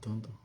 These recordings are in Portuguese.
voltando.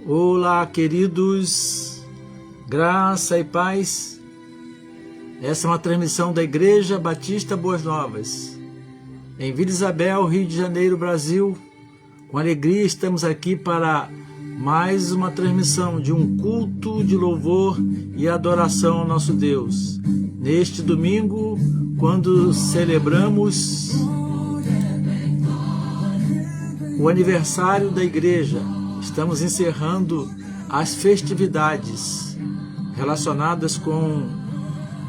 Olá, queridos, graça e paz. Essa é uma transmissão da Igreja Batista Boas Novas, em Vila Isabel, Rio de Janeiro, Brasil. Com alegria estamos aqui para mais uma transmissão de um culto de louvor e adoração ao nosso Deus. Neste domingo, quando celebramos o aniversário da Igreja, estamos encerrando as festividades relacionadas com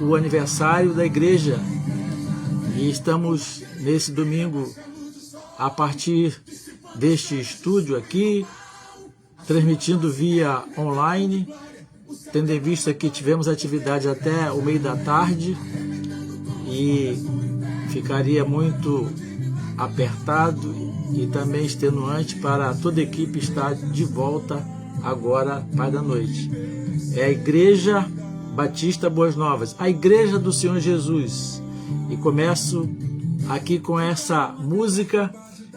o aniversário da Igreja. E estamos nesse domingo, a partir deste estúdio aqui, transmitindo via online, tendo em vista que tivemos atividade até o meio da tarde e ficaria muito apertado e também extenuante para toda a equipe estar de volta agora para da noite. É a Igreja Batista Boas Novas, a Igreja do Senhor Jesus. E começo aqui com essa música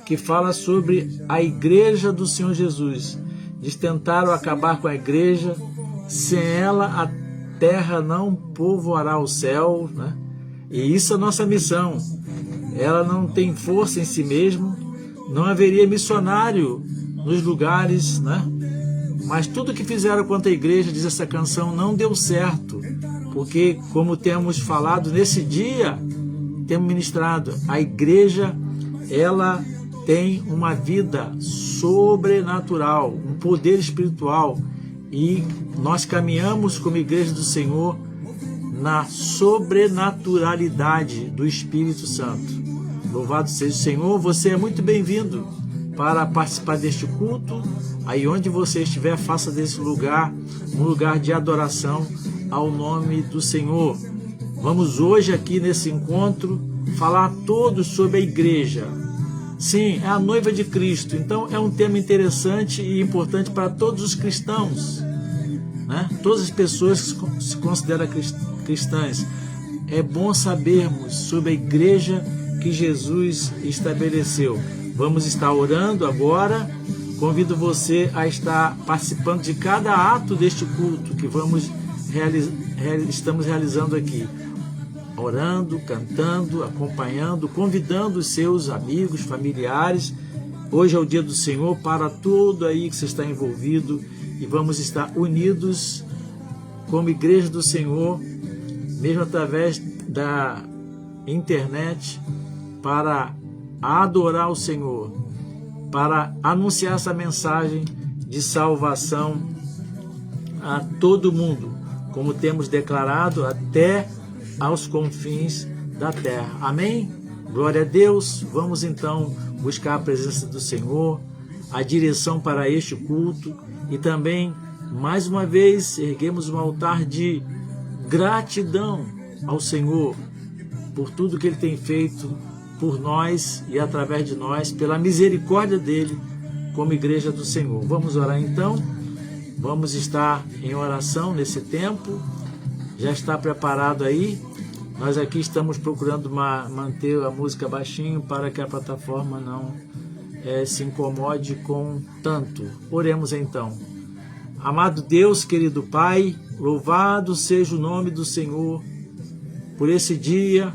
que fala sobre a Igreja do Senhor Jesus. Eles tentaram acabar com a Igreja, sem ela a terra não povoará o céu, né? E isso é a nossa missão. Ela não tem força em si mesma, não haveria missionário nos lugares, né? Mas tudo que fizeram contra a Igreja, diz essa canção, não deu certo, porque, como temos falado nesse dia, temos ministrado, a Igreja, ela tem uma vida sobrenatural, um poder espiritual, e nós caminhamos como Igreja do Senhor na sobrenaturalidade do Espírito Santo. Louvado seja o Senhor, você é muito bem-vindo para participar deste culto. Aí onde você estiver, faça desse lugar um lugar de adoração ao nome do Senhor. Vamos hoje aqui nesse encontro falar todos sobre a Igreja. Sim, é a noiva de Cristo, então é um tema interessante e importante para todos os cristãos, né? Todas as pessoas que se consideram cristãs. É bom sabermos sobre a Igreja que Jesus estabeleceu. Vamos estar orando agora. Convido você a estar participando de cada ato deste culto que estamos realizando aqui. Orando, cantando, acompanhando, convidando os seus amigos, familiares. Hoje é o dia do Senhor para tudo aí que você está envolvido e vamos estar unidos como Igreja do Senhor, mesmo através da internet, para adorar o Senhor, para anunciar essa mensagem de salvação a todo mundo, como temos declarado, até aos confins da terra. Amém? Glória a Deus. Vamos então buscar a presença do Senhor, a direção para este culto e também, mais uma vez, erguemos um altar de gratidão ao Senhor por tudo que Ele tem feito por nós e através de nós, pela misericórdia dEle, como Igreja do Senhor. Vamos orar então, vamos estar em oração nesse tempo, já está preparado aí, nós aqui estamos procurando manter a música baixinho para que a plataforma não se incomode com tanto. Oremos então. Amado Deus, querido Pai, louvado seja o nome do Senhor, por esse dia,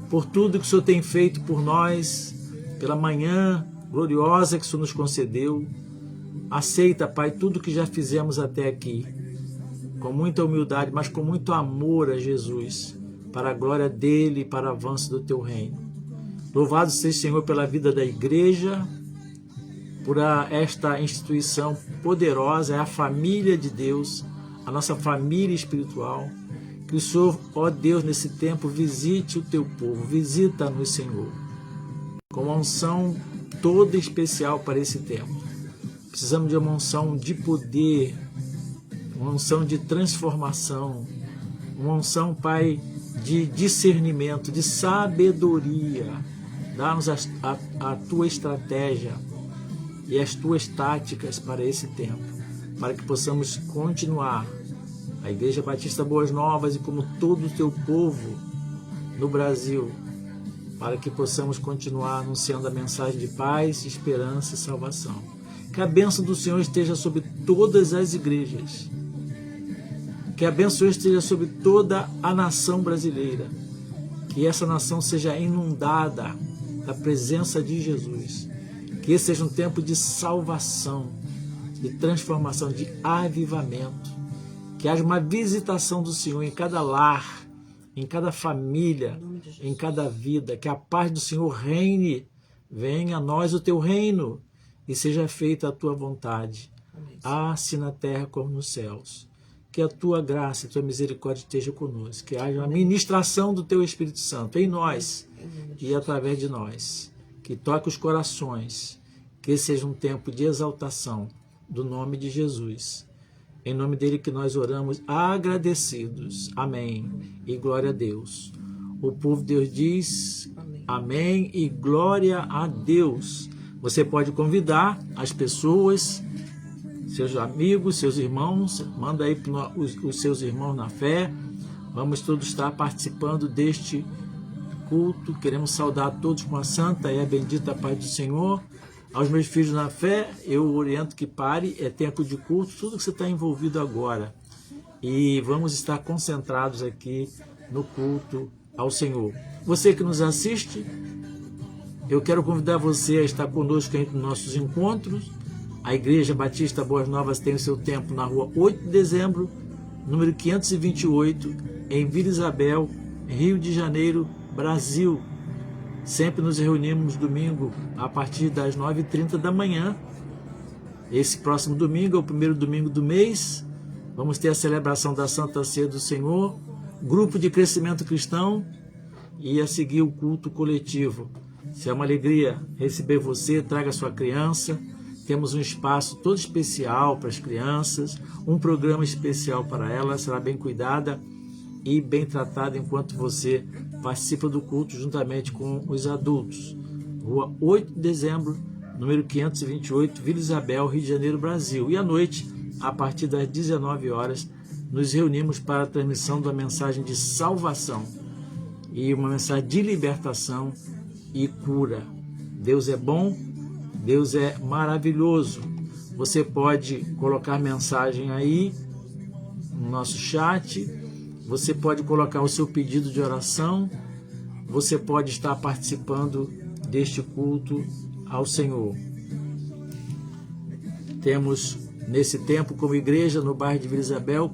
por tudo que o Senhor tem feito por nós, pela manhã gloriosa que o Senhor nos concedeu. Aceita, Pai, tudo que já fizemos até aqui, com muita humildade, mas com muito amor a Jesus, para a glória dele e para o avanço do teu reino. Louvado seja, Senhor, pela vida da igreja, por esta instituição poderosa, é a família de Deus, a nossa família espiritual. Que o Senhor, ó Deus, nesse tempo, visite o teu povo, visita-nos, Senhor, com uma unção toda especial para esse tempo. Precisamos de uma unção de poder, uma unção de transformação, uma unção, Pai, de discernimento, de sabedoria. Dá-nos a tua estratégia e as tuas táticas para esse tempo, para que possamos continuar a Igreja Batista Boas Novas e como todo o teu povo no Brasil, para que possamos continuar anunciando a mensagem de paz, esperança e salvação. Que a bênção do Senhor esteja sobre todas as igrejas. Que a bênção do Senhor esteja sobre toda a nação brasileira. Que essa nação seja inundada da presença de Jesus. Que esse seja um tempo de salvação, de transformação, de avivamento. Que haja uma visitação do Senhor em cada lar, em cada família, em cada vida. Que a paz do Senhor reine. Venha a nós o teu reino e seja feita a tua vontade, assim na terra como nos céus. Que a tua graça e a tua misericórdia esteja conosco. Que haja uma ministração do teu Espírito Santo em nós e através de nós. Que toque os corações. Que seja um tempo de exaltação do nome de Jesus. Em nome dele que nós oramos agradecidos. Amém. E glória a Deus. O povo de Deus diz amém e glória a Deus. Você pode convidar as pessoas, seus amigos, seus irmãos, manda aí os seus irmãos na fé. Vamos todos estar participando deste culto. Queremos saudar a todos com a santa e a bendita paz do Senhor. Aos meus filhos na fé, eu oriento que pare, é tempo de culto, tudo que você está envolvido agora. E vamos estar concentrados aqui no culto ao Senhor. Você que nos assiste, eu quero convidar você a estar conosco entre nossos encontros. A Igreja Batista Boas Novas tem o seu templo na rua 8 de dezembro, número 528, em Vila Isabel, Rio de Janeiro, Brasil. Sempre nos reunimos domingo a partir das 9h30 da manhã. Esse próximo domingo é o primeiro domingo do mês. Vamos ter a celebração da Santa Ceia do Senhor, grupo de crescimento cristão e a seguir o culto coletivo. Se é uma alegria receber você, traga sua criança. Temos um espaço todo especial para as crianças, um programa especial para elas, será bem cuidada e bem tratada enquanto você participa do culto juntamente com os adultos. Rua 8 de dezembro, número 528, Vila Isabel, Rio de Janeiro, Brasil. E à noite, a partir das 19 horas, nos reunimos para a transmissão da mensagem de salvação e uma mensagem de libertação e cura. Deus é bom, Deus é maravilhoso. Você pode colocar mensagem aí no nosso chat. Você pode colocar o seu pedido de oração, você pode estar participando deste culto ao Senhor. Temos, nesse tempo, como igreja, no bairro de Vila Isabel,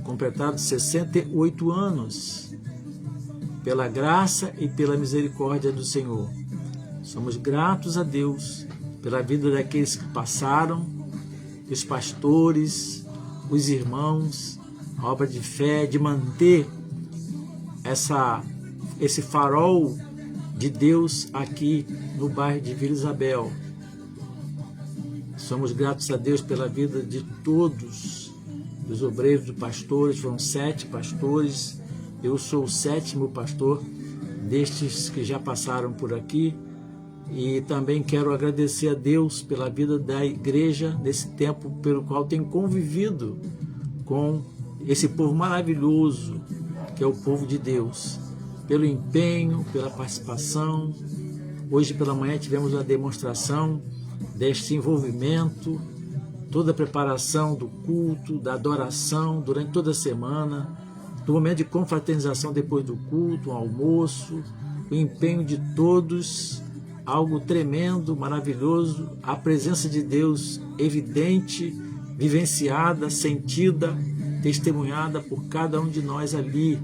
completado 68 anos, pela graça e pela misericórdia do Senhor. Somos gratos a Deus pela vida daqueles que passaram, os pastores, os irmãos, a obra de fé, de manter esse farol de Deus aqui no bairro de Vila Isabel. Somos gratos a Deus pela vida de todos os obreiros, dos pastores. Foram 7 pastores, eu sou o 7º pastor destes que já passaram por aqui. E também quero agradecer a Deus pela vida da igreja nesse tempo pelo qual tenho convivido com esse povo maravilhoso que é o povo de Deus, pelo empenho, pela participação. Hoje pela manhã tivemos uma demonstração deste envolvimento, toda a preparação do culto, da adoração durante toda a semana, do momento de confraternização depois do culto, o almoço, o empenho de todos, algo tremendo, maravilhoso, a presença de Deus evidente, vivenciada, sentida, testemunhada por cada um de nós ali.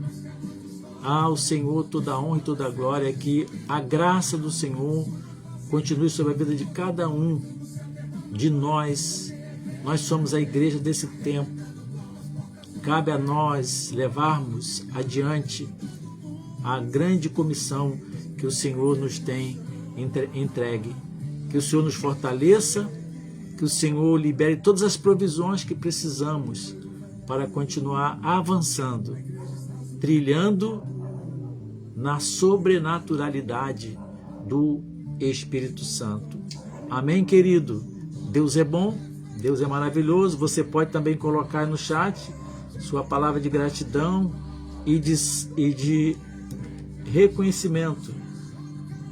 Ao Senhor toda a honra e toda a glória, que a graça do Senhor continue sobre a vida de cada um de nós. Nós somos a igreja desse tempo. Cabe a nós levarmos adiante a grande comissão que o Senhor nos tem entregue. Que o Senhor nos fortaleça, que o Senhor libere todas as provisões que precisamos para continuar avançando, trilhando na sobrenaturalidade do Espírito Santo. Amém, querido? Deus é bom, Deus é maravilhoso. Você pode também colocar no chat sua palavra de gratidão e de reconhecimento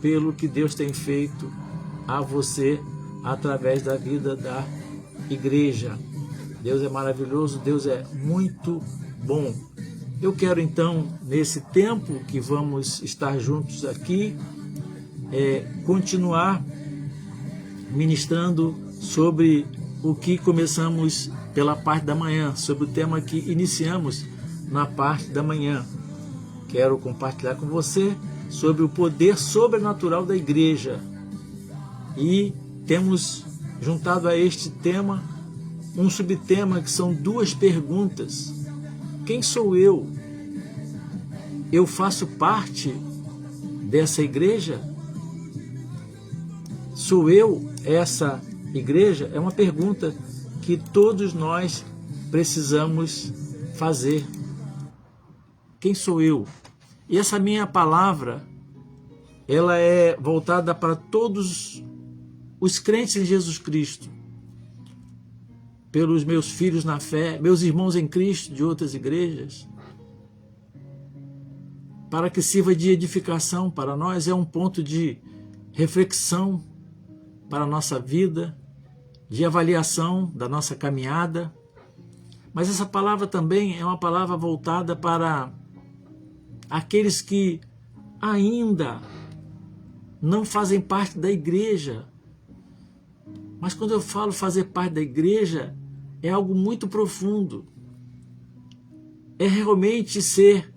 pelo que Deus tem feito a você através da vida da igreja. Deus é maravilhoso, Deus é muito bom. Eu quero então, nesse tempo que vamos estar juntos aqui, continuar ministrando sobre o que começamos pela parte da manhã, sobre o tema que iniciamos na parte da manhã. Quero compartilhar com você sobre o poder sobrenatural da igreja. E temos juntado a este tema um subtema que são duas perguntas. Quem sou eu? Eu faço parte dessa igreja? Sou eu essa igreja? É uma pergunta que todos nós precisamos fazer. Quem sou eu? E essa minha palavra, ela é voltada para todos os crentes em Jesus Cristo, pelos meus filhos na fé, meus irmãos em Cristo de outras igrejas, para que sirva de edificação para nós, é um ponto de reflexão para a nossa vida, de avaliação da nossa caminhada. Mas essa palavra também é uma palavra voltada para aqueles que ainda não fazem parte da igreja. Mas quando eu falo fazer parte da igreja, é algo muito profundo. É realmente ser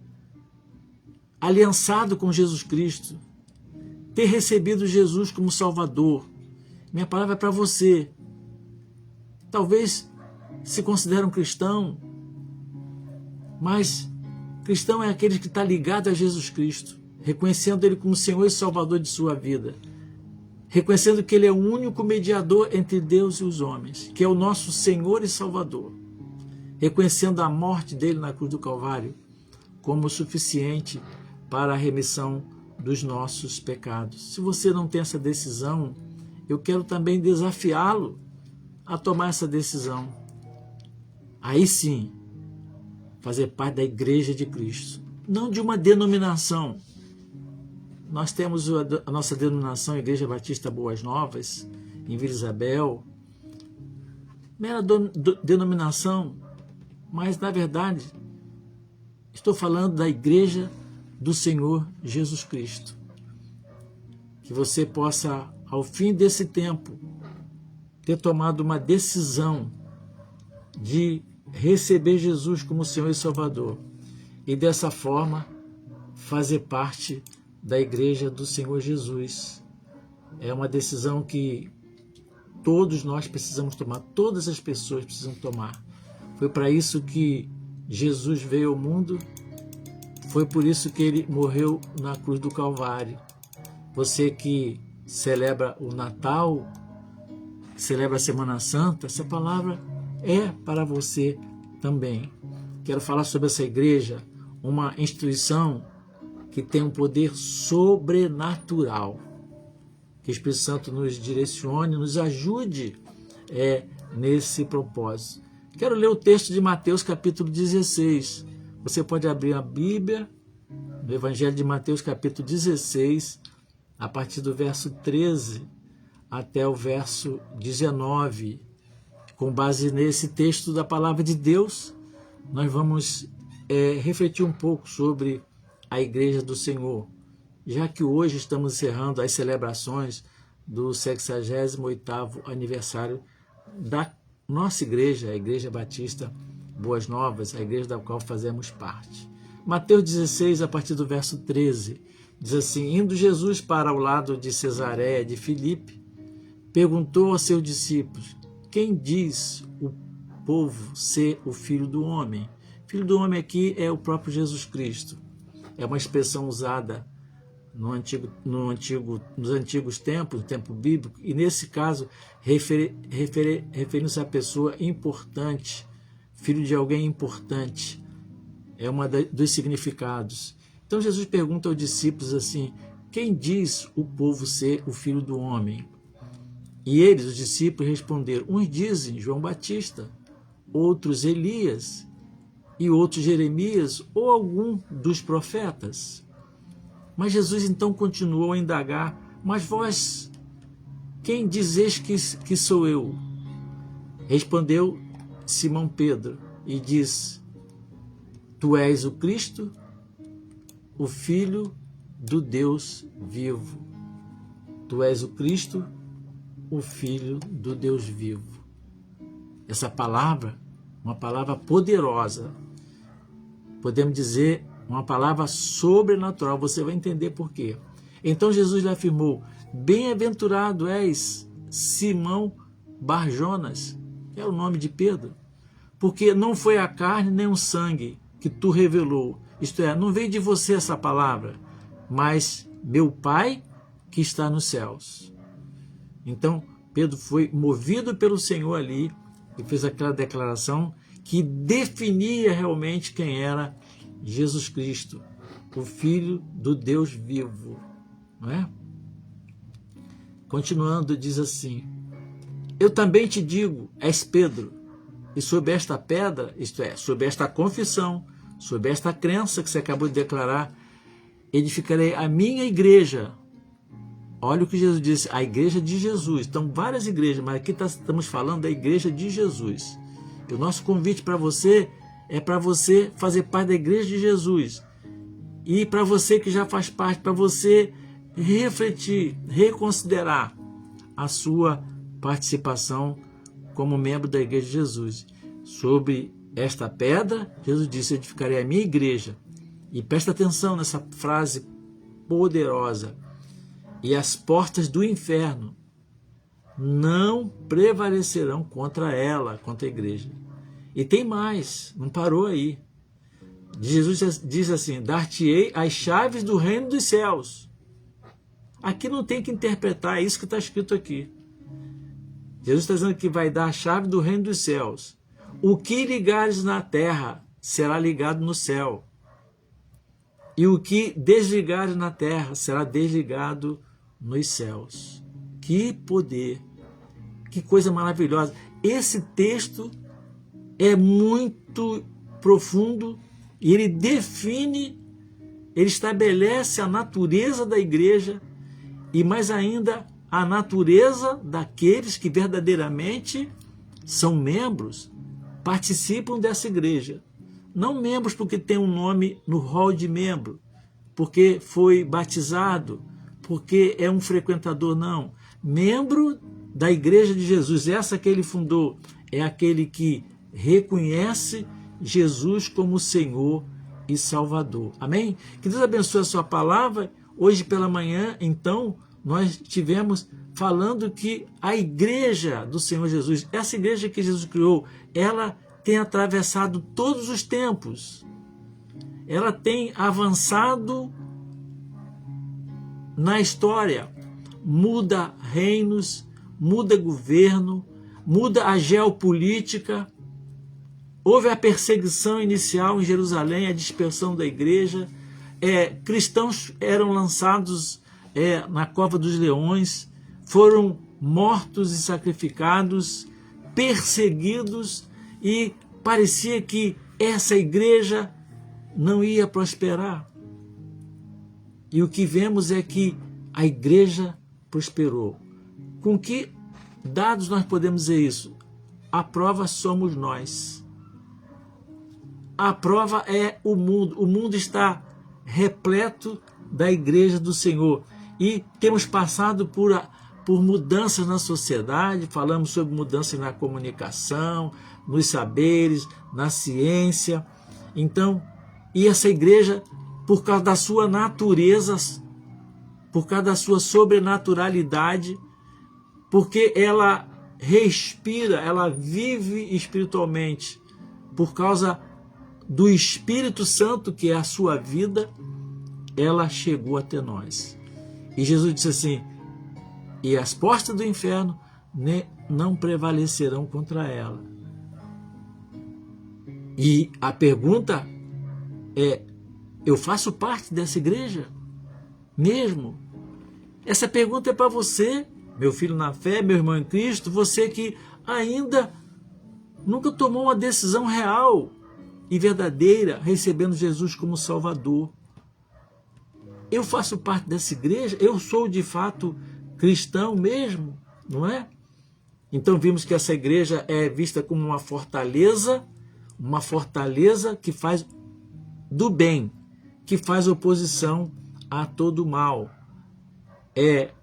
aliançado com Jesus Cristo, ter recebido Jesus como Salvador. Minha palavra é para você. Talvez se considere um cristão, mas cristão é aquele que está ligado a Jesus Cristo, reconhecendo Ele como Senhor e Salvador de sua vida, reconhecendo que Ele é o único mediador entre Deus e os homens, que é o nosso Senhor e Salvador, reconhecendo a morte dele na cruz do Calvário como suficiente para a remissão dos nossos pecados. Se você não tem essa decisão, eu quero também desafiá-lo a tomar essa decisão. Aí sim, fazer parte da Igreja de Cristo, não de uma denominação. Nós temos a nossa denominação Igreja Batista Boas Novas, em Vila Isabel, mera denominação, mas na verdade estou falando da Igreja do Senhor Jesus Cristo. Que você possa, ao fim desse tempo, ter tomado uma decisão de receber Jesus como Senhor e Salvador e dessa forma fazer parte da Igreja do Senhor Jesus. É uma decisão que todos nós precisamos tomar, todas as pessoas precisam tomar. Foi para isso que Jesus veio ao mundo, foi por isso que Ele morreu na cruz do Calvário. Você que celebra o Natal, que celebra a Semana Santa, essa palavra é para você também. Quero falar sobre essa igreja, uma instituição que tem um poder sobrenatural. Que o Espírito Santo nos direcione, nos ajude nesse propósito. Quero ler o texto de Mateus capítulo 16. Você pode abrir a Bíblia no Evangelho de Mateus capítulo 16, a partir do verso 13 até o verso 19. Com base nesse texto da palavra de Deus, nós vamos refletir um pouco sobre a Igreja do Senhor. já que hoje estamos encerrando as celebrações do 68º aniversário da nossa igreja, a Igreja Batista Boas Novas, a igreja da qual fazemos parte. Mateus 16, a partir do verso 13, diz assim: indo Jesus para o lado de Cesareia de Filipe, perguntou aos seus discípulos: quem diz o povo ser o Filho do Homem? Filho do Homem aqui é o próprio Jesus Cristo. É uma expressão usada nos antigos tempos, no tempo bíblico, e nesse caso referindo-se à pessoa importante, filho de alguém importante. É um dos significados. Então Jesus pergunta aos discípulos assim: quem diz o povo ser o Filho do Homem? E eles, os discípulos, responderam: uns dizem João Batista, outros Elias, e outros Jeremias ou algum dos profetas. Mas Jesus então continuou a indagar: mas vós, quem dizeis que sou eu? Respondeu Simão Pedro e disse: tu és o Cristo, o Filho do Deus vivo. Tu és o Cristo, o Filho do Deus vivo. Essa palavra, uma palavra poderosa, podemos dizer uma palavra sobrenatural, você vai entender por quê. Então Jesus lhe afirmou: bem-aventurado és, Simão Barjonas, que é o nome de Pedro, porque não foi a carne nem o sangue que tu revelou, isto é, não veio de você essa palavra, mas meu Pai que está nos céus. Então Pedro foi movido pelo Senhor ali e fez aquela declaração que definia realmente quem era Jesus Cristo, o Filho do Deus vivo, não é? Continuando, diz assim: eu também te digo, és Pedro, e sobre esta pedra, isto é, sobre esta confissão, sobre esta crença que você acabou de declarar, edificarei a minha igreja. Olha o que Jesus disse, a igreja de Jesus. Então, várias igrejas, mas aqui estamos falando da igreja de Jesus. E o nosso convite para você é para você fazer parte da igreja de Jesus. E para você que já faz parte, para você refletir, reconsiderar a sua participação como membro da igreja de Jesus. Sobre esta pedra, Jesus disse: edificarei a minha igreja. E presta atenção nessa frase poderosa: e as portas do inferno não prevalecerão contra ela, contra a igreja. E tem mais, não parou aí. Jesus diz assim: dar-te-ei as chaves do reino dos céus. Aqui não tem que interpretar, é isso que está escrito aqui. Jesus está dizendo que vai dar a chave do reino dos céus. O que ligares na terra será ligado no céu. E o que desligares na terra será desligado nos céus. Que poder, que coisa maravilhosa. Esse texto é muito profundo e ele define, ele estabelece a natureza da igreja e mais ainda a natureza daqueles que verdadeiramente são membros, participam dessa igreja. Não membros porque tem um nome no rol de membro, porque foi batizado, porque é um frequentador, não. Membro da igreja de Jesus, essa que ele fundou, é aquele que reconhece Jesus como Senhor e Salvador. Amém? Que Deus abençoe a sua palavra. Hoje pela manhã, então, nós tivemos falando que a igreja do Senhor Jesus, essa igreja que Jesus criou, ela tem atravessado todos os tempos. Ela tem avançado na história. Muda reinos, muda governo, muda a geopolítica. Houve a perseguição inicial em Jerusalém, a dispersão da igreja. Cristãos eram lançados na cova dos leões, foram mortos e sacrificados, perseguidos, e parecia que essa igreja não ia prosperar. E o que vemos é que a igreja prosperou. Com que dados nós podemos dizer isso? A prova somos nós. A prova é o mundo. O mundo está repleto da Igreja do Senhor. E temos passado por mudanças na sociedade, falamos sobre mudanças na comunicação, nos saberes, na ciência. Então, e essa igreja, por causa da sua natureza, por causa da sua sobrenaturalidade, porque ela respira, ela vive espiritualmente, por causa do Espírito Santo, que é a sua vida, ela chegou até nós. E Jesus disse assim: e as portas do inferno não prevalecerão contra ela. E a pergunta é: eu faço parte dessa igreja mesmo? Essa pergunta é para você, meu filho na fé, meu irmão em Cristo, você que ainda nunca tomou uma decisão real e verdadeira, recebendo Jesus como Salvador. Eu faço parte dessa igreja? Eu sou de fato cristão mesmo, não é? Então vimos que essa igreja é vista como uma fortaleza que faz do bem, que faz oposição a todo mal.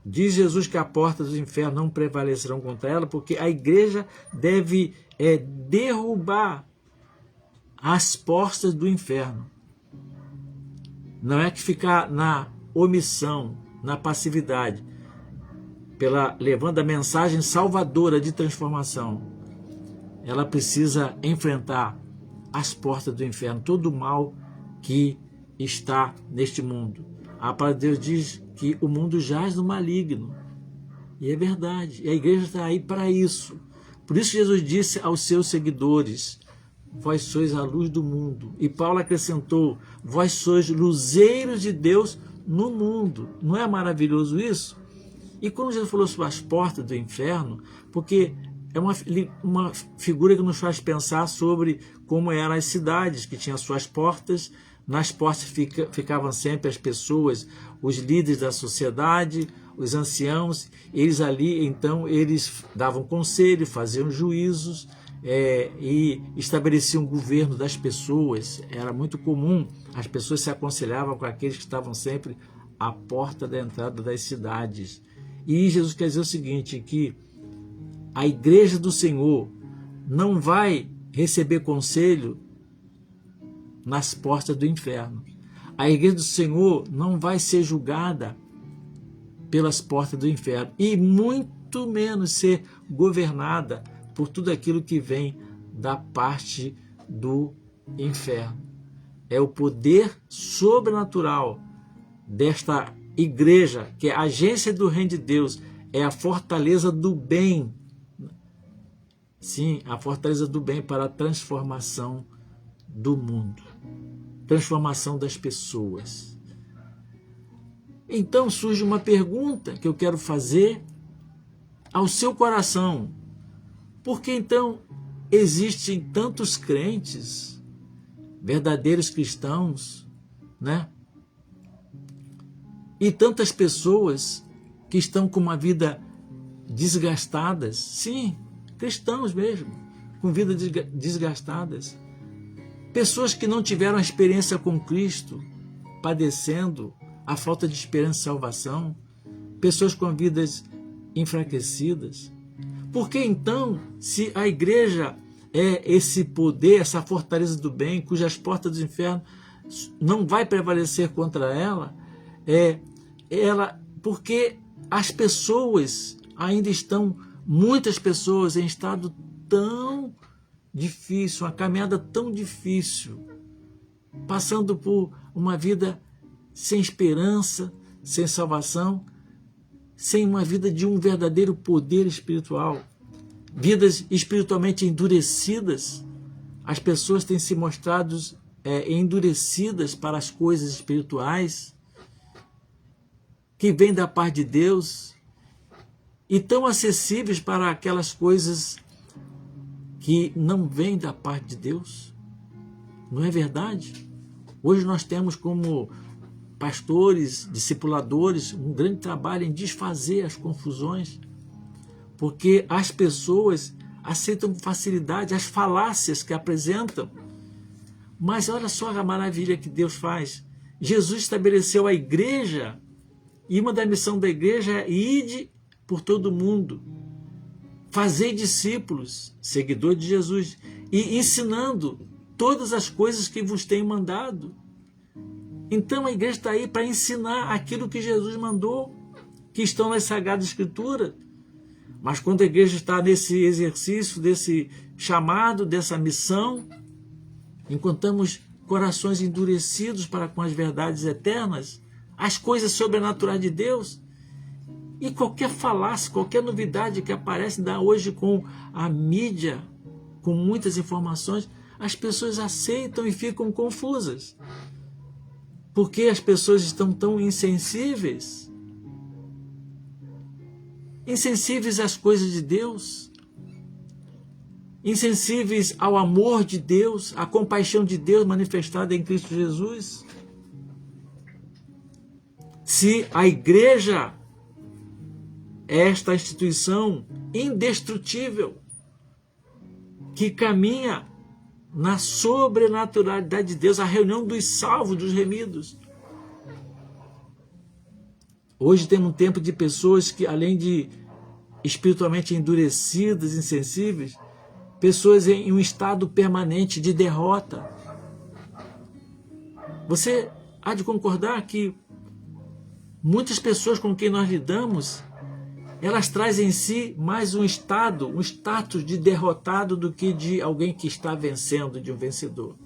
Diz Jesus que a porta dos infernos não prevalecerão contra ela, porque a igreja deve derrubar as portas do inferno. Não é que ficar na omissão, na passividade, levando a mensagem salvadora de transformação. Ela precisa enfrentar as portas do inferno, todo o mal que está neste mundo. A palavra de Deus diz que o mundo jaz no maligno. E é verdade. E a igreja está aí para isso. Por isso Jesus disse aos seus seguidores: vós sois a luz do mundo. E Paulo acrescentou: vós sois luzeiros de Deus no mundo. Não é maravilhoso isso? E quando Jesus falou sobre as portas do inferno, porque é uma figura que nos faz pensar sobre como eram as cidades, que tinham suas portas. Nas portas ficavam sempre as pessoas, os líderes da sociedade, os anciãos. Eles ali, então, eles davam conselho, faziam juízos, e estabeleciam um governo das pessoas. Era muito comum, as pessoas se aconselhavam com aqueles que estavam sempre à porta da entrada das cidades. E Jesus quer dizer o seguinte, que a igreja do Senhor não vai receber conselho nas portas do inferno. A igreja do Senhor não vai ser julgada pelas portas do inferno, e muito menos ser governada por tudo aquilo que vem da parte do inferno. É o poder sobrenatural desta igreja, que é a agência do reino de Deus, é a fortaleza do bem. Sim, a fortaleza do bem para a transformação do mundo, transformação das pessoas. Então surge uma pergunta que eu quero fazer ao seu coração: por que então existem tantos crentes, verdadeiros cristãos, né? E tantas pessoas que estão com uma vida desgastadas? Sim, cristãos mesmo, com vidas desgastadas. Pessoas que não tiveram a experiência com Cristo, padecendo a falta de esperança e salvação. Pessoas com vidas enfraquecidas. Por que então, se a igreja é esse poder, essa fortaleza do bem, cujas portas do inferno não vai prevalecer contra ela, porque as pessoas ainda estão, muitas pessoas, em estado tão difícil, uma caminhada tão difícil, passando por uma vida sem esperança, sem salvação, sem uma vida de um verdadeiro poder espiritual, vidas espiritualmente endurecidas. As pessoas têm se mostrado endurecidas para as coisas espirituais que vêm da parte de Deus, e tão acessíveis para aquelas coisas que não vêm da parte de Deus. Não é verdade? Hoje nós temos como pastores, discipuladores, um grande trabalho em desfazer as confusões, porque as pessoas aceitam com facilidade as falácias que apresentam. Mas olha só a maravilha que Deus faz. Jesus estabeleceu a igreja, e uma da missão da igreja é ide por todo mundo, fazer discípulos, seguidores de Jesus, e ensinando todas as coisas que vos tenho mandado. Então a igreja está aí para ensinar aquilo que Jesus mandou, que estão nas Sagradas Escrituras. Mas quando a igreja está nesse exercício, desse chamado, dessa missão, encontramos corações endurecidos para com as verdades eternas, as coisas sobrenaturais de Deus, e qualquer falácia, qualquer novidade que aparece hoje com a mídia, com muitas informações, as pessoas aceitam e ficam confusas. Porque as pessoas estão tão insensíveis às coisas de Deus, insensíveis ao amor de Deus, à compaixão de Deus manifestada em Cristo Jesus. Se a igreja é esta instituição indestrutível, que caminha na sobrenaturalidade de Deus, a reunião dos salvos, dos remidos. Hoje temos um tempo de pessoas que, além de espiritualmente endurecidas, insensíveis, pessoas em um estado permanente de derrota. Você há de concordar que muitas pessoas com quem nós lidamos, elas trazem em si mais um status de derrotado do que de alguém que está vencendo, de um vencedor.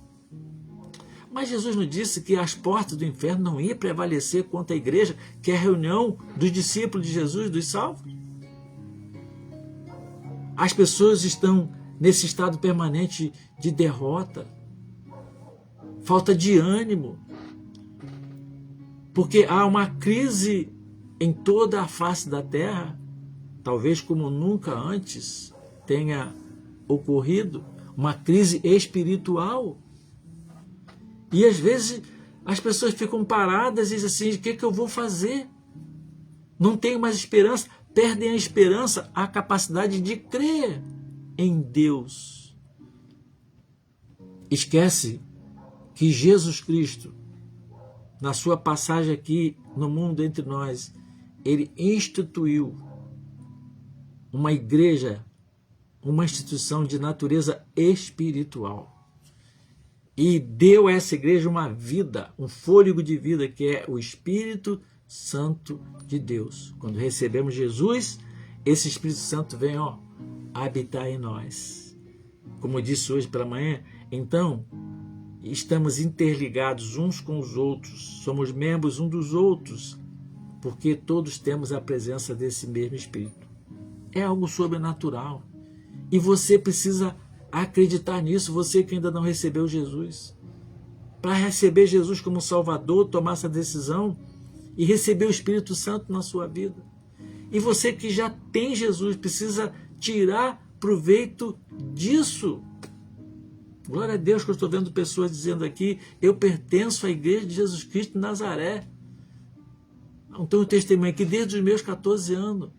Mas Jesus nos disse que as portas do inferno não iam prevalecer contra a igreja, que é a reunião dos discípulos de Jesus, dos salvos. As pessoas estão nesse estado permanente de derrota, falta de ânimo, porque há uma crise em toda a face da terra, talvez como nunca antes tenha ocorrido, uma crise espiritual. E às vezes as pessoas ficam paradas e dizem assim, o que eu vou fazer? Não tenho mais esperança, perdem a esperança, a capacidade de crer em Deus. Esquece que Jesus Cristo, na sua passagem aqui no mundo entre nós, ele instituiu uma igreja, uma instituição de natureza espiritual. E deu a essa igreja uma vida, um fôlego de vida, que é o Espírito Santo de Deus. Quando recebemos Jesus, esse Espírito Santo vem habitar em nós. Como eu disse hoje pela manhã, então, estamos interligados uns com os outros, somos membros uns dos outros, porque todos temos a presença desse mesmo Espírito. É algo sobrenatural. E você precisa acreditar nisso, você que ainda não recebeu Jesus. Para receber Jesus como Salvador, tomar essa decisão e receber o Espírito Santo na sua vida. E você que já tem Jesus, precisa tirar proveito disso. Glória a Deus que eu estou vendo pessoas dizendo aqui, eu pertenço à igreja de Jesus Cristo de Nazaré. Então eu testemunho aqui desde os meus 14 anos.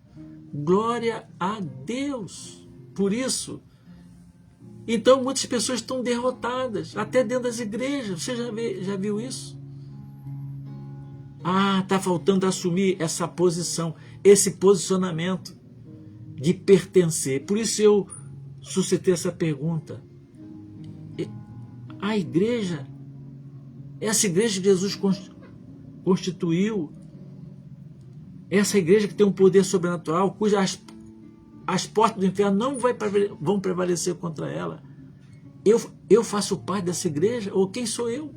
Glória a Deus por isso. Então muitas pessoas estão derrotadas, até dentro das igrejas. Você já viu isso? Está faltando assumir essa posição, esse posicionamento de pertencer. Por isso eu suscitei essa pergunta. A igreja, essa igreja que Jesus constituiu, essa igreja que tem um poder sobrenatural, cujas as portas do inferno não vão prevalecer contra ela. Eu faço parte dessa igreja? Ou quem sou eu?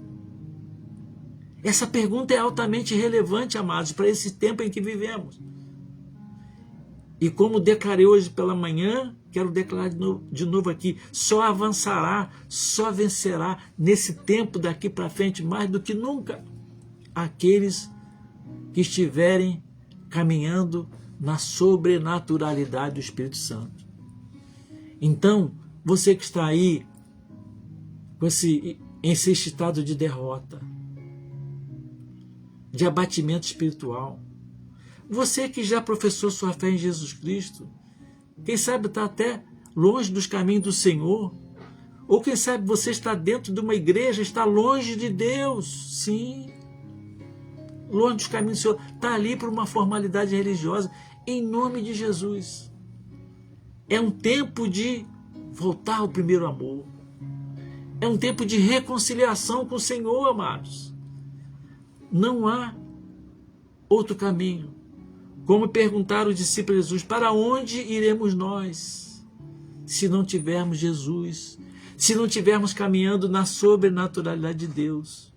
Essa pergunta é altamente relevante, amados, para esse tempo em que vivemos. E como declarei hoje pela manhã, quero declarar de novo aqui, só avançará, só vencerá nesse tempo daqui para frente, mais do que nunca, aqueles que estiverem caminhando na sobrenaturalidade do Espírito Santo. Então, você que está aí em esse estado de derrota, de abatimento espiritual, você que já professou sua fé em Jesus Cristo, quem sabe está até longe dos caminhos do Senhor, ou quem sabe você está dentro de uma igreja, está longe de Deus, sim, longe dos caminhos do Senhor, está ali por uma formalidade religiosa, em nome de Jesus. É um tempo de voltar ao primeiro amor. É um tempo de reconciliação com o Senhor, amados. Não há outro caminho. Como perguntaram os discípulos de Jesus, para onde iremos nós, se não tivermos Jesus, se não tivermos caminhando na sobrenaturalidade de Deus?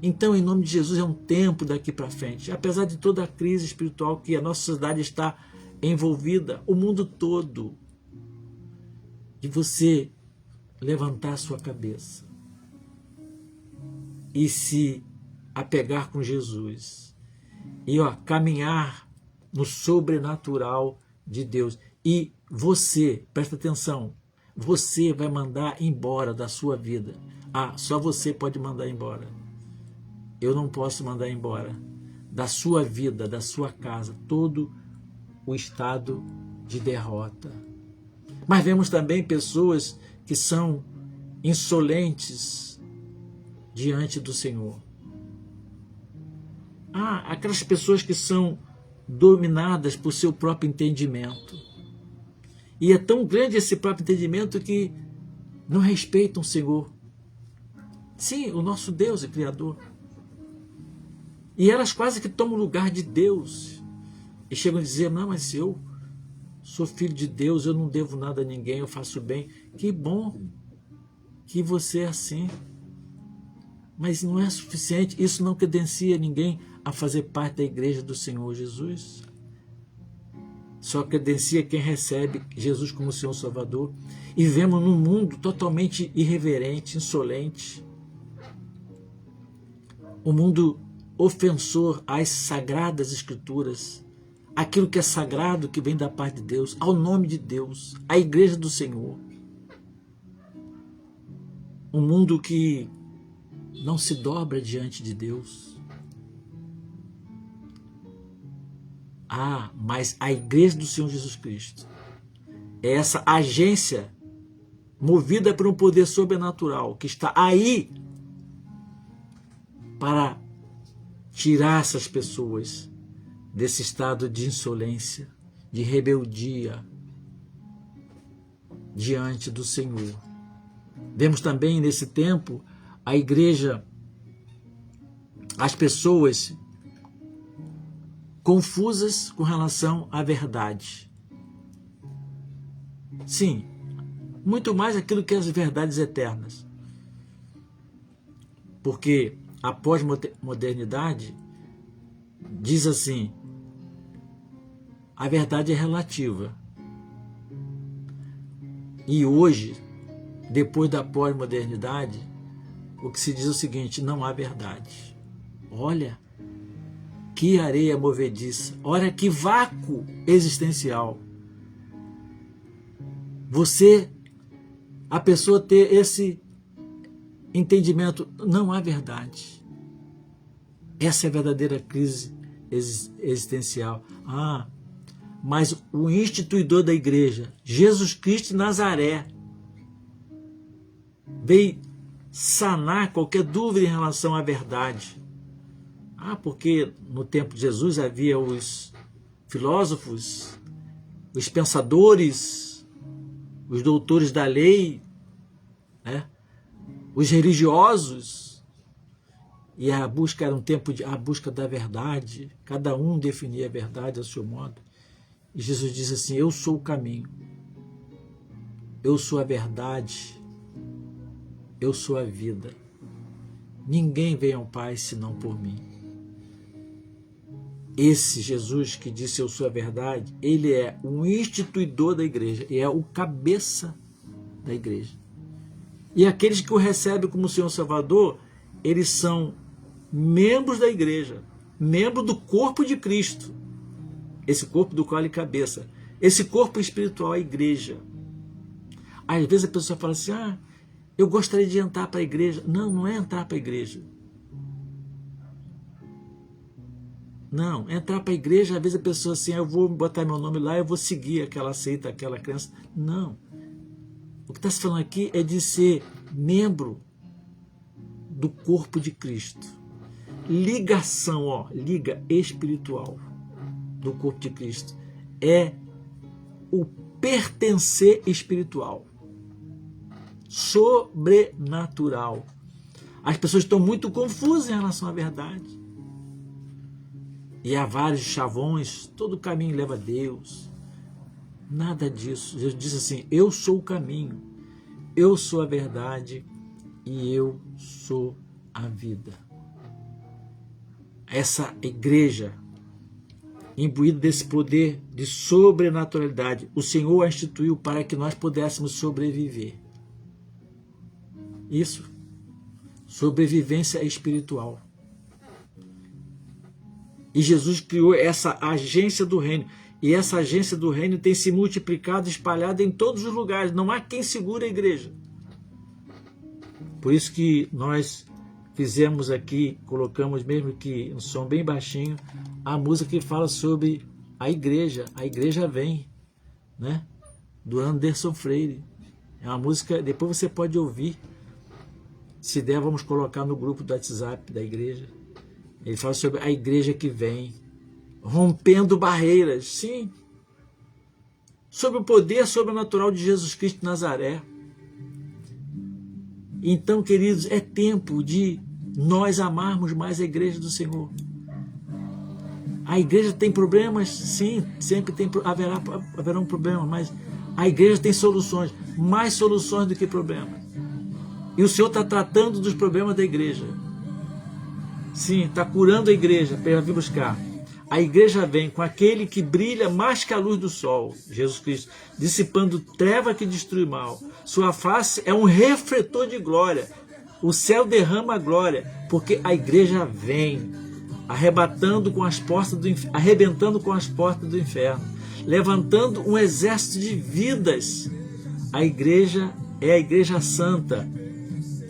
Então, em nome de Jesus, é um tempo daqui para frente, apesar de toda a crise espiritual que a nossa sociedade está envolvida, o mundo todo, de você levantar a sua cabeça e se apegar com Jesus e caminhar no sobrenatural de Deus. E você, presta atenção, você vai mandar embora da sua vida. Só você pode mandar embora. Eu não posso mandar embora da sua vida, da sua casa, todo o estado de derrota. Mas vemos também pessoas que são insolentes diante do Senhor. Aquelas pessoas que são dominadas por seu próprio entendimento. E é tão grande esse próprio entendimento que não respeitam o Senhor. Sim, o nosso Deus é Criador. E elas quase que tomam o lugar de Deus. E chegam a dizer, não, mas eu sou filho de Deus, eu não devo nada a ninguém, eu faço bem. Que bom que você é assim. Mas não é suficiente, isso não credencia ninguém a fazer parte da igreja do Senhor Jesus. Só credencia quem recebe Jesus como Senhor Salvador. E vivemos num mundo totalmente irreverente, insolente. Um mundo ofensor às sagradas escrituras. Aquilo que é sagrado, que vem da parte de Deus, ao nome de Deus, à igreja do Senhor. Um mundo que não se dobra diante de Deus. Mas a igreja do Senhor Jesus Cristo é essa agência movida por um poder sobrenatural que está aí para tirar essas pessoas desse estado de insolência, de rebeldia diante do Senhor. Vemos também nesse tempo a igreja, as pessoas confusas com relação à verdade. Sim, muito mais aquilo que as verdades eternas. Porque a pós-modernidade diz assim, a verdade é relativa. E hoje, depois da pós-modernidade, o que se diz é o seguinte, não há verdade. Olha, que areia movediça, olha que vácuo existencial. A pessoa ter esse entendimento, não há verdade. Essa é a verdadeira crise existencial. Mas o instituidor da igreja, Jesus Cristo de Nazaré, veio sanar qualquer dúvida em relação à verdade. Porque no tempo de Jesus havia os filósofos, os pensadores, os doutores da lei, os religiosos, e a busca era um tempo de a busca da verdade, cada um definia a verdade ao seu modo. E Jesus diz assim, eu sou o caminho, eu sou a verdade, eu sou a vida. Ninguém vem ao Pai senão por mim. Esse Jesus que disse eu sou a verdade, ele é o instituidor da igreja, e é o cabeça da igreja. E aqueles que o recebem como Senhor Salvador, eles são membros da igreja, membros do corpo de Cristo. Esse corpo do qual ele é cabeça. Esse corpo espiritual é a igreja. Às vezes a pessoa fala assim, eu gostaria de entrar para a igreja. Não, não é entrar para a igreja. Não, entrar para a igreja, às vezes a pessoa assim, eu vou botar meu nome lá, eu vou seguir aquela seita, aquela crença. Não. O que está se falando aqui é de ser membro do corpo de Cristo. ligação, ó, liga espiritual do corpo de Cristo. É o pertencer espiritual, sobrenatural. As pessoas estão muito confusas em relação à verdade. E há vários chavões, todo caminho leva a Deus. Nada disso. Jesus disse assim: eu sou o caminho, eu sou a verdade e eu sou a vida. Essa igreja, imbuída desse poder de sobrenaturalidade, o Senhor a instituiu para que nós pudéssemos sobreviver. Isso. Sobrevivência espiritual. E Jesus criou essa agência do reino. E essa agência do reino tem se multiplicado, espalhada em todos os lugares. Não há quem segure a igreja. Por isso que nós fizemos aqui, colocamos mesmo que um som bem baixinho, a música que fala sobre a igreja. A igreja vem, né? Do Anderson Freire. É uma música, depois você pode ouvir. Se der, vamos colocar no grupo do WhatsApp da igreja. Ele fala sobre a igreja que vem, rompendo barreiras, sim. Sobre o poder sobrenatural de Jesus Cristo de Nazaré. Então, queridos, é tempo de nós amarmos mais a igreja do Senhor. A igreja tem problemas? Sim, sempre haverão problemas, mas a igreja tem soluções, mais soluções do que problemas. E o Senhor está tratando dos problemas da igreja. Sim, está curando a igreja para vir buscar. A igreja vem com aquele que brilha mais que a luz do sol, Jesus Cristo, dissipando treva que destrui mal. Sua face é um refletor de glória. O céu derrama a glória, porque a igreja vem, arrebentando com as portas do inferno, levantando um exército de vidas. A igreja é a igreja santa.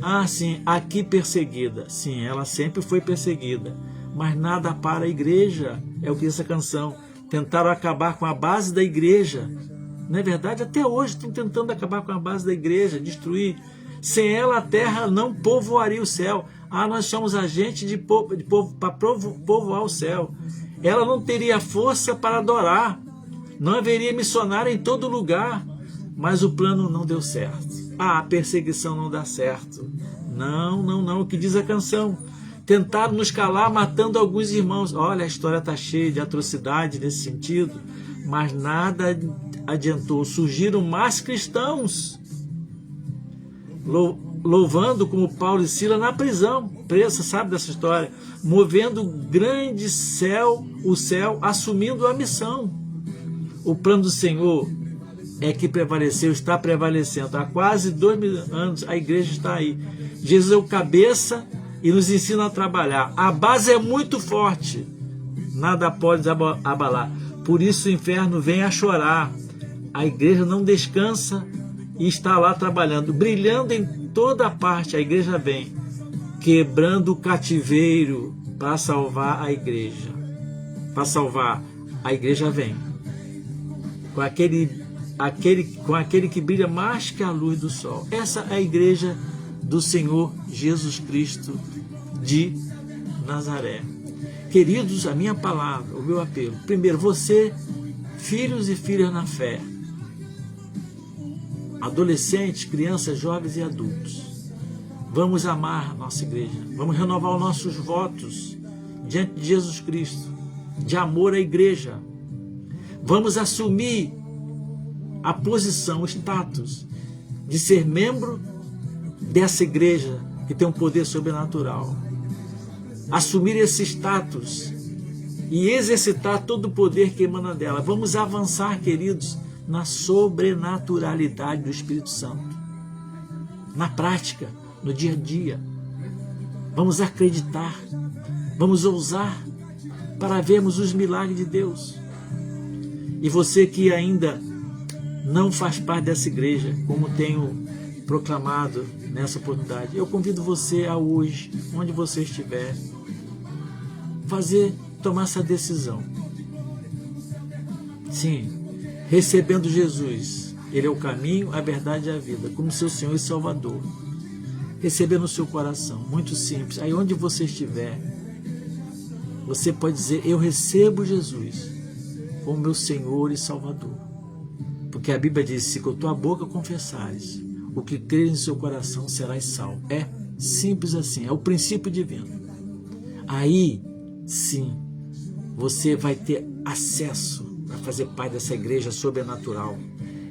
Ah, sim, aqui perseguida. Sim, ela sempre foi perseguida. Mas nada para a igreja. É o que diz essa canção. Tentaram acabar com a base da igreja. Não é verdade? Até hoje estão tentando acabar com a base da igreja, destruir. Sem ela a terra não povoaria o céu. Ah, nós somos agentes de povo para povoar o céu. Ela não teria força para adorar. Não haveria missionário em todo lugar. Mas o plano não deu certo. A perseguição não dá certo. Não. O que diz a canção? Tentaram nos calar matando alguns irmãos. Olha, a história está cheia de atrocidade nesse sentido. Mas nada adiantou. Surgiram mais cristãos. Louvando como Paulo e Silas na prisão. Preso, sabe dessa história? Movendo grande o céu, assumindo a missão. O plano do Senhor é que prevaleceu, está prevalecendo. Há quase 2000 anos a igreja está aí. Jesus é o cabeça e nos ensina a trabalhar. A base é muito forte. Nada pode abalar. Por isso o inferno vem a chorar. A igreja não descansa e está lá trabalhando, brilhando em toda parte. A igreja vem, quebrando o cativeiro para salvar a igreja. Para salvar, a igreja vem. Com aquele que brilha mais que a luz do sol. Essa é a igreja do Senhor Jesus Cristo de Nazaré. Queridos, a minha palavra, o meu apelo. Primeiro, você, filhos e filhas na fé, adolescentes, crianças, jovens e adultos, vamos amar a nossa igreja, vamos renovar os nossos votos diante de Jesus Cristo, de amor à igreja. Vamos assumir a posição, o status de ser membro dessa igreja que tem um poder sobrenatural. Assumir esse status e exercitar todo o poder que emana dela. Vamos avançar, queridos, na sobrenaturalidade do Espírito Santo. Na prática, no dia a dia. Vamos acreditar, vamos ousar para vermos os milagres de Deus. E você que ainda não faz parte dessa igreja, como tenho proclamado nessa oportunidade, eu convido você a hoje, onde você estiver, tomar essa decisão. Sim, recebendo Jesus, Ele é o caminho, a verdade e a vida, como seu Senhor e Salvador. Receber no seu coração, muito simples, aí onde você estiver, você pode dizer: eu recebo Jesus como meu Senhor e Salvador. Porque a Bíblia diz: se com a tua boca confessares o que crês em seu coração, serás salvo. É simples assim, é o princípio divino. Aí sim você vai ter acesso a fazer parte dessa igreja sobrenatural,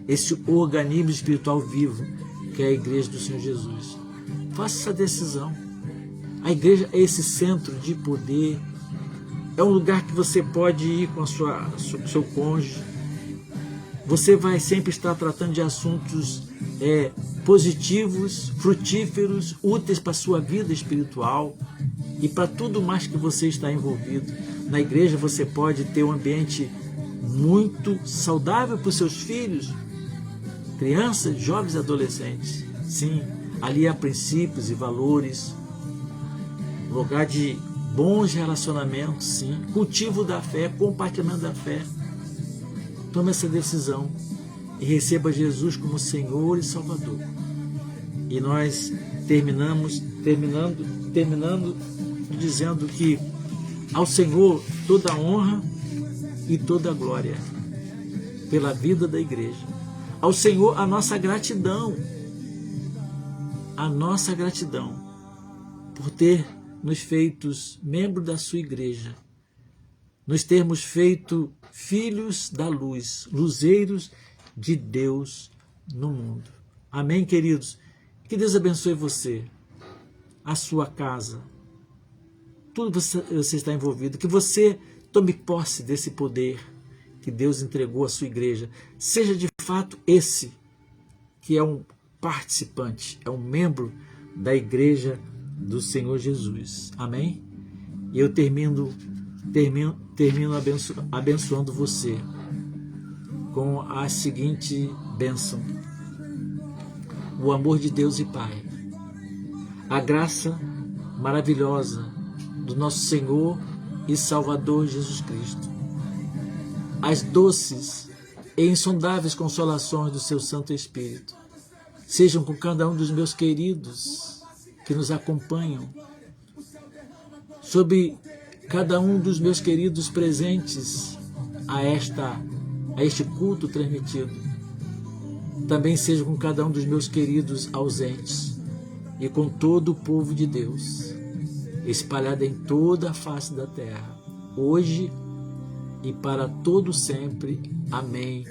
esse organismo espiritual vivo que é a igreja do Senhor Jesus. Faça essa decisão. A igreja é esse centro de poder, é um lugar que você pode ir com seu cônjuge. Você vai sempre estar tratando de assuntos positivos, frutíferos, úteis para a sua vida espiritual e para tudo mais que você está envolvido. Na igreja você pode ter um ambiente muito saudável para os seus filhos, crianças, jovens e adolescentes. Sim, ali há princípios e valores, lugar de bons relacionamentos, sim, cultivo da fé, compartilhamento da fé. Tome essa decisão e receba Jesus como Senhor e Salvador. E nós terminando dizendo que ao Senhor toda a honra e toda a glória pela vida da igreja. Ao Senhor a nossa gratidão por ter nos feitos membros da sua igreja, nos termos feito filhos da luz, luzeiros de Deus no mundo. Amém, queridos? Que Deus abençoe você, a sua casa, tudo você está envolvido, que você tome posse desse poder que Deus entregou à sua igreja. Seja de fato esse que é um participante, é um membro da igreja do Senhor Jesus. Amém? E eu termino abençoando você com a seguinte bênção: o amor de Deus e Pai, a graça maravilhosa do nosso Senhor e Salvador Jesus Cristo, as doces e insondáveis consolações do seu Santo Espírito sejam com cada um dos meus queridos que nos acompanham, sobre cada um dos meus queridos presentes a este culto transmitido. Também seja com cada um dos meus queridos ausentes e com todo o povo de Deus, espalhado em toda a face da terra, hoje e para todo sempre. Amém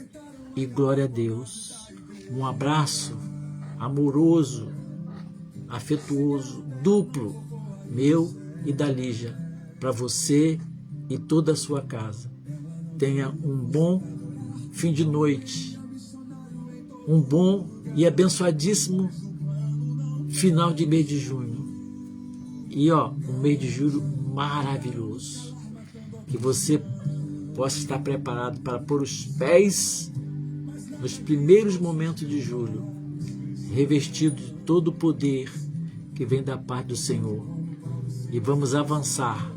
e glória a Deus. Um abraço amoroso, afetuoso, duplo, meu e da Lígia, para você e toda a sua casa. Tenha um bom fim de noite, um bom e abençoadíssimo final de mês de junho. E um mês de julho maravilhoso. Que você possa estar preparado para pôr os pés nos primeiros momentos de julho, revestido de todo o poder que vem da parte do Senhor. E vamos avançar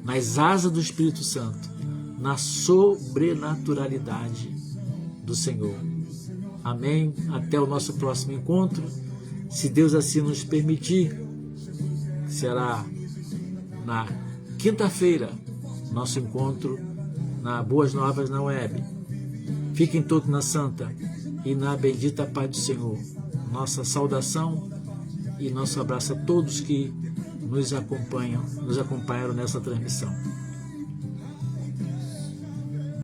nas asas do Espírito Santo, na sobrenaturalidade do Senhor. Amém? Até o nosso próximo encontro. Se Deus assim nos permitir, será na quinta-feira, nosso encontro na Boas Novas na web. Fiquem todos na santa e na bendita paz do Senhor. Nossa saudação e nosso abraço a todos que nos acompanharam nessa transmissão.